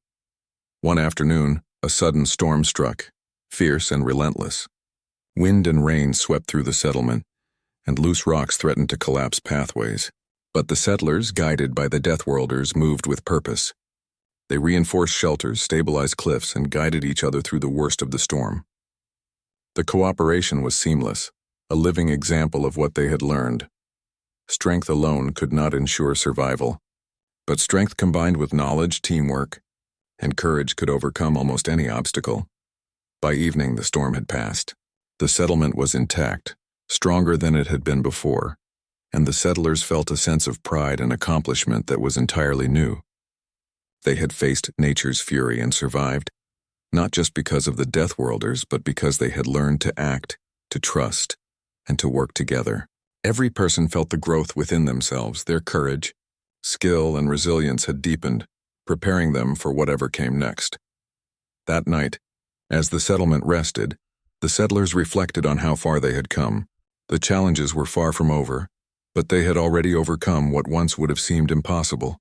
One afternoon, a sudden storm struck, fierce and relentless. Wind and rain swept through the settlement, and loose rocks threatened to collapse pathways. But the settlers, guided by the Deathworlders, moved with purpose. They reinforced shelters, stabilized cliffs, and guided each other through the worst of the storm. The cooperation was seamless, a living example of what they had learned. Strength alone could not ensure survival, but strength combined with knowledge, teamwork, and courage could overcome almost any obstacle. By evening, the storm had passed. The settlement was intact, stronger than it had been before, and the settlers felt a sense of pride and accomplishment that was entirely new. They had faced nature's fury and survived, not just because of the Deathworlders, but because they had learned to act, to trust, and to work together. Every person felt the growth within themselves. Their courage, skill, and resilience had deepened, preparing them for whatever came next. That night, as the settlement rested, the settlers reflected on how far they had come. The challenges were far from over, but they had already overcome what once would have seemed impossible.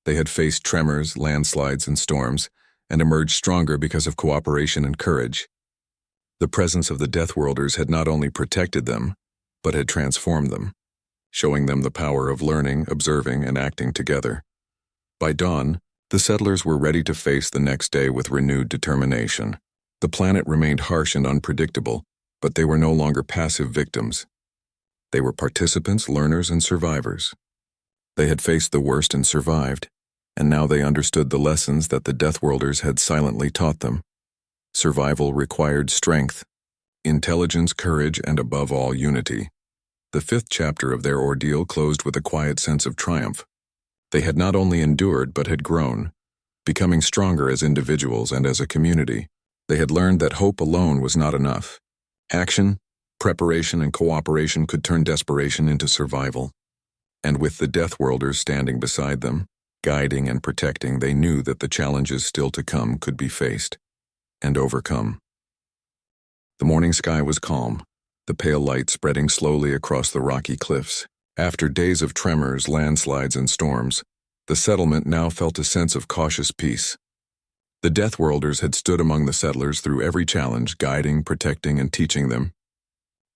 They had faced tremors, landslides, and storms, and emerged stronger because of cooperation and courage. The presence of the Deathworlders had not only protected them, but had transformed them, showing them the power of learning, observing, and acting together. By dawn, the settlers were ready to face the next day with renewed determination. The planet remained harsh and unpredictable, but they were no longer passive victims. They were participants, learners, and survivors. They had faced the worst and survived, and now they understood the lessons that the Deathworlders had silently taught them. Survival required strength, intelligence, courage, and above all, unity. The 5th chapter of their ordeal closed with a quiet sense of triumph. They had not only endured but had grown, becoming stronger as individuals and as a community. They had learned that hope alone was not enough. Action, preparation, and cooperation could turn desperation into survival. And with the Deathworlders standing beside them, guiding and protecting, they knew that the challenges still to come could be faced and overcome. The morning sky was calm, the pale light spreading slowly across the rocky cliffs. After days of tremors, landslides, and storms, the settlement now felt a sense of cautious peace. The Deathworlders had stood among the settlers through every challenge, guiding, protecting, and teaching them.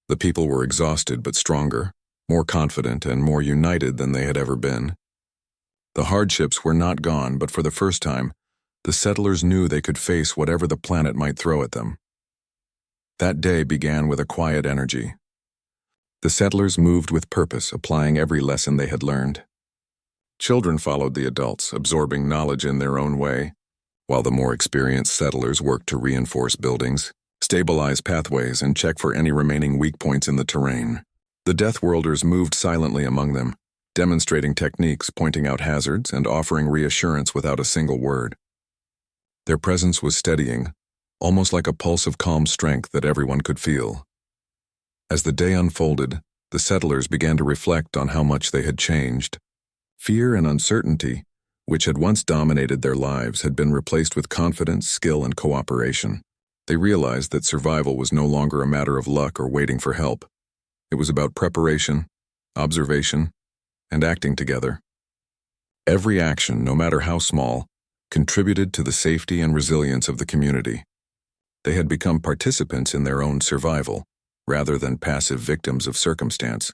The people were exhausted but stronger, more confident, and more united than they had ever been. The hardships were not gone, but for the first time, the settlers knew they could face whatever the planet might throw at them. That day began with a quiet energy. The settlers moved with purpose, applying every lesson they had learned. Children followed the adults, absorbing knowledge in their own way, while the more experienced settlers worked to reinforce buildings, stabilize pathways, and check for any remaining weak points in the terrain. The Deathworlders moved silently among them, demonstrating techniques, pointing out hazards, and offering reassurance without a single word. Their presence was steadying, almost like a pulse of calm strength that everyone could feel. As the day unfolded, the settlers began to reflect on how much they had changed. Fear and uncertainty, which had once dominated their lives, had been replaced with confidence, skill, and cooperation. They realized that survival was no longer a matter of luck or waiting for help. It was about preparation, observation, and acting together. Every action, no matter how small, contributed to the safety and resilience of the community. They had become participants in their own survival, rather than passive victims of circumstance.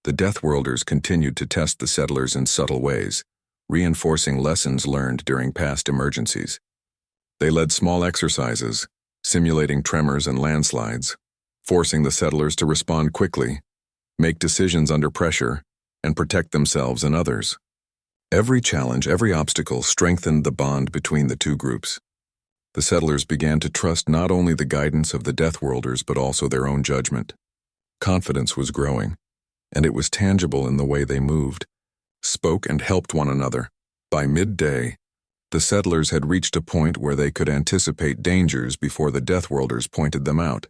The Deathworlders continued to test the settlers in subtle ways, reinforcing lessons learned during past emergencies. They led small exercises, simulating tremors and landslides, forcing the settlers to respond quickly, make decisions under pressure, and protect themselves and others. Every challenge, every obstacle strengthened the bond between the two groups. The settlers began to trust not only the guidance of the Deathworlders but also their own judgment. Confidence was growing, and it was tangible in the way they moved, spoke, and helped one another. By midday, the settlers had reached a point where they could anticipate dangers before the Deathworlders pointed them out.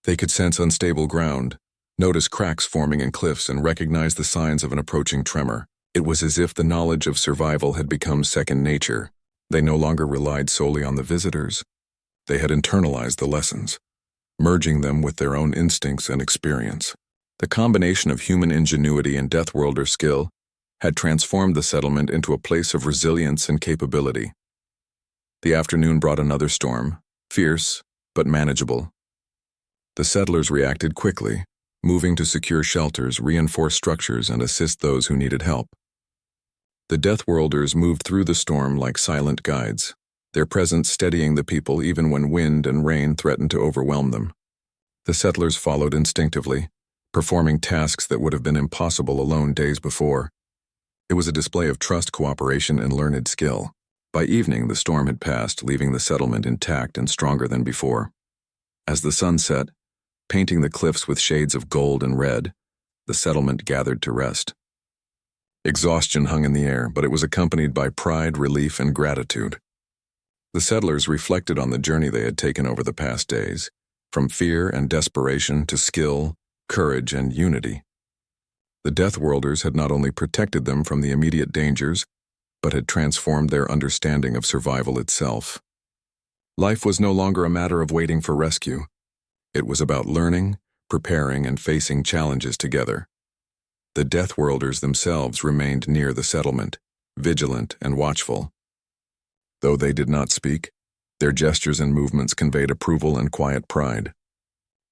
They could sense unstable ground, notice cracks forming in cliffs, and recognize the signs of an approaching tremor. It was as if the knowledge of survival had become second nature. They no longer relied solely on the visitors. They had internalized the lessons, merging them with their own instincts and experience. The combination of human ingenuity and Deathworlder skill had transformed the settlement into a place of resilience and capability. The afternoon brought another storm, fierce but manageable. The settlers reacted quickly, moving to secure shelters, reinforce structures, and assist those who needed help. The Deathworlders moved through the storm like silent guides, their presence steadying the people even when wind and rain threatened to overwhelm them. The settlers followed instinctively, performing tasks that would have been impossible alone days before. It was a display of trust, cooperation, and learned skill. By evening, the storm had passed, leaving the settlement intact and stronger than before. As the sun set, painting the cliffs with shades of gold and red, the settlement gathered to rest. Exhaustion hung in the air, but it was accompanied by pride, relief, and gratitude. The settlers reflected on the journey they had taken over the past days, from fear and desperation to skill, courage, and unity. The Deathworlders had not only protected them from the immediate dangers, but had transformed their understanding of survival itself. Life was no longer a matter of waiting for rescue. It was about learning, preparing, and facing challenges together. The Deathworlders themselves remained near the settlement, vigilant and watchful. Though they did not speak, their gestures and movements conveyed approval and quiet pride.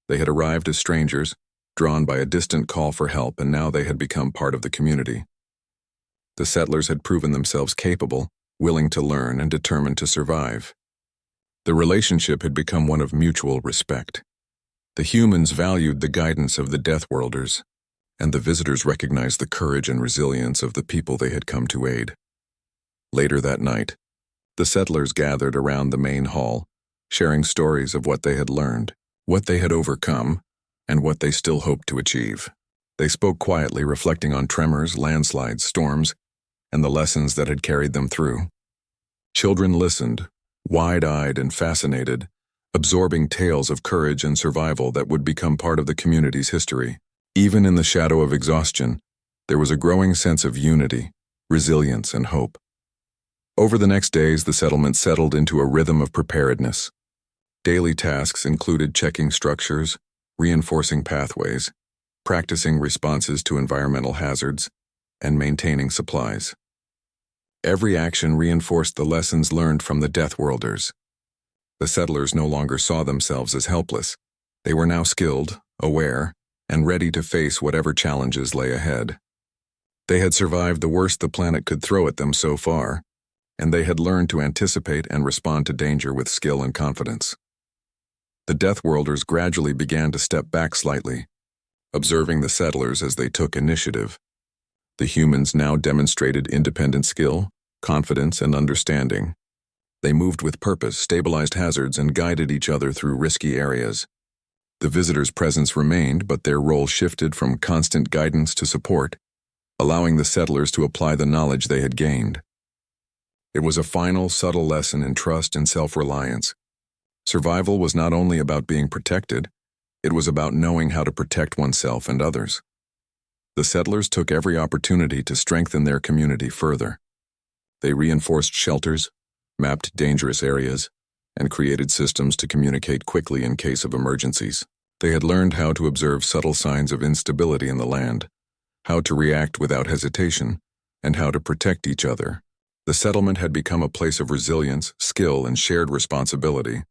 They had arrived as strangers, drawn by a distant call for help, and now they had become part of the community. The settlers had proven themselves capable, willing to learn, and determined to survive. The relationship had become one of mutual respect. The humans valued the guidance of the Deathworlders, and the visitors recognized the courage and resilience of the people they had come to aid. Later that night, the settlers gathered around the main hall, sharing stories of what they had learned, what they had overcome, and what they still hoped to achieve. They spoke quietly, reflecting on tremors, landslides, storms, and the lessons that had carried them through. Children listened, wide-eyed and fascinated, absorbing tales of courage and survival that would become part of the community's history. Even in the shadow of exhaustion, there was a growing sense of unity, resilience, and hope. Over the next days, the settlement settled into a rhythm of preparedness. Daily tasks included checking structures, reinforcing pathways, practicing responses to environmental hazards, and maintaining supplies. Every action reinforced the lessons learned from the Deathworlders. The settlers no longer saw themselves as helpless. They were now skilled, aware, and ready to face whatever challenges lay ahead. They had survived the worst the planet could throw at them so far, and they had learned to anticipate and respond to danger with skill and confidence. The Deathworlders gradually began to step back slightly, observing the settlers as they took initiative. The humans now demonstrated independent skill, confidence, and understanding. They moved with purpose, stabilized hazards, and guided each other through risky areas. The visitors' presence remained, but their role shifted from constant guidance to support, allowing the settlers to apply the knowledge they had gained. It was a final, subtle lesson in trust and self-reliance. Survival was not only about being protected, it was about knowing how to protect oneself and others. The settlers took every opportunity to strengthen their community further. They reinforced shelters, mapped dangerous areas, and created systems to communicate quickly in case of emergencies. They had learned how to observe subtle signs of instability in the land, how to react without hesitation, and how to protect each other. The settlement had become a place of resilience, skill, and shared responsibility.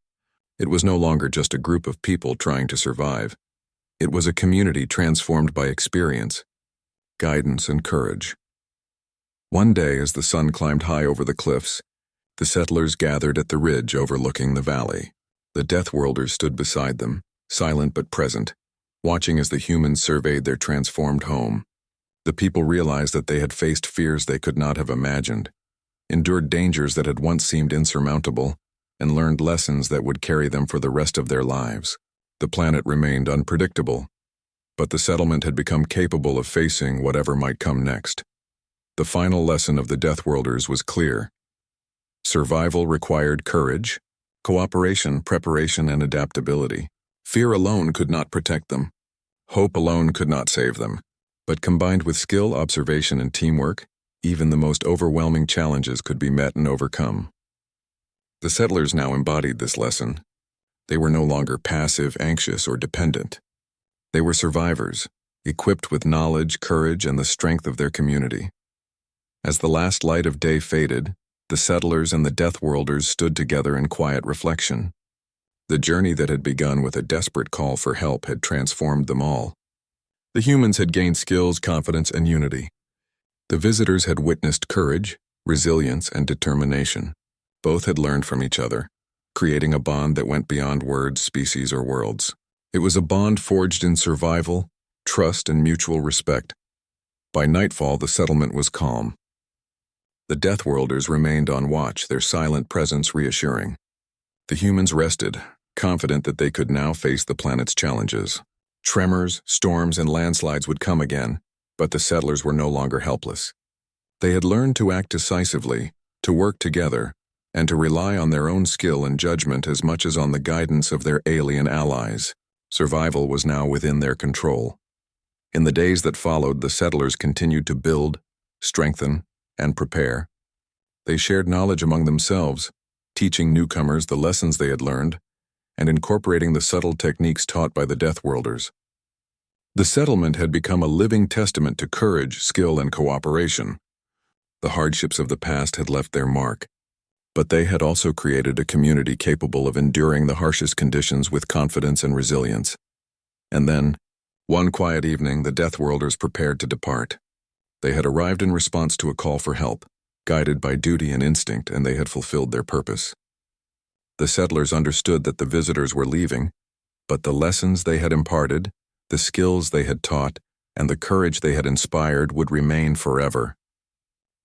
It was no longer just a group of people trying to survive. It was a community transformed by experience, guidance, and courage. One day, as the sun climbed high over the cliffs, the settlers gathered at the ridge overlooking the valley. The Deathworlders stood beside them, silent but present, watching as the humans surveyed their transformed home. The people realized that they had faced fears they could not have imagined, endured dangers that had once seemed insurmountable, and learned lessons that would carry them for the rest of their lives. The planet remained unpredictable, but the settlement had become capable of facing whatever might come next. The final lesson of the Deathworlders was clear. Survival required courage, cooperation, preparation, and adaptability. Fear alone could not protect them. Hope alone could not save them. But combined with skill, observation, and teamwork, even the most overwhelming challenges could be met and overcome. The settlers now embodied this lesson. They were no longer passive, anxious, or dependent. They were survivors, equipped with knowledge, courage, and the strength of their community. As the last light of day faded, the settlers and the Deathworlders stood together in quiet reflection. The journey that had begun with a desperate call for help had transformed them all. The humans had gained skills, confidence, and unity. The visitors had witnessed courage, resilience, and determination. Both had learned from each other, creating a bond that went beyond words, species, or worlds. It was a bond forged in survival, trust, and mutual respect. By nightfall, the settlement was calm. The Deathworlders remained on watch, their silent presence reassuring. The humans rested, confident that they could now face the planet's challenges. Tremors, storms, and landslides would come again, but the settlers were no longer helpless. They had learned to act decisively, to work together, and to rely on their own skill and judgment as much as on the guidance of their alien allies. Survival was now within their control. In the days that followed, the settlers continued to build, strengthen, and prepare. They shared knowledge among themselves, teaching newcomers the lessons they had learned, and incorporating the subtle techniques taught by the Deathworlders. The settlement had become a living testament to courage, skill, and cooperation. The hardships of the past had left their mark, but they had also created a community capable of enduring the harshest conditions with confidence and resilience. And then, one quiet evening, the Deathworlders prepared to depart. They had arrived in response to a call for help, guided by duty and instinct, and they had fulfilled their purpose. The settlers understood that the visitors were leaving, but the lessons they had imparted, the skills they had taught, and the courage they had inspired would remain forever.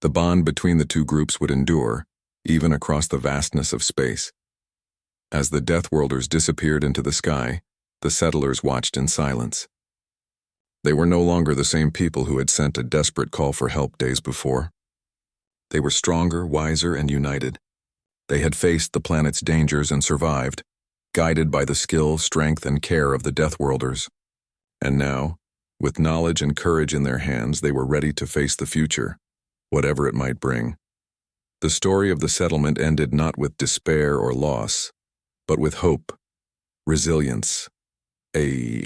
The bond between the two groups would endure, even across the vastness of space. As the Deathworlders disappeared into the sky, the settlers watched in silence. They were no longer the same people who had sent a desperate call for help days before. They were stronger, wiser, and united. They had faced the planet's dangers and survived, guided by the skill, strength, and care of the Deathworlders. And now, with knowledge and courage in their hands, they were ready to face the future, whatever it might bring. The story of the settlement ended not with despair or loss, but with hope, resilience, a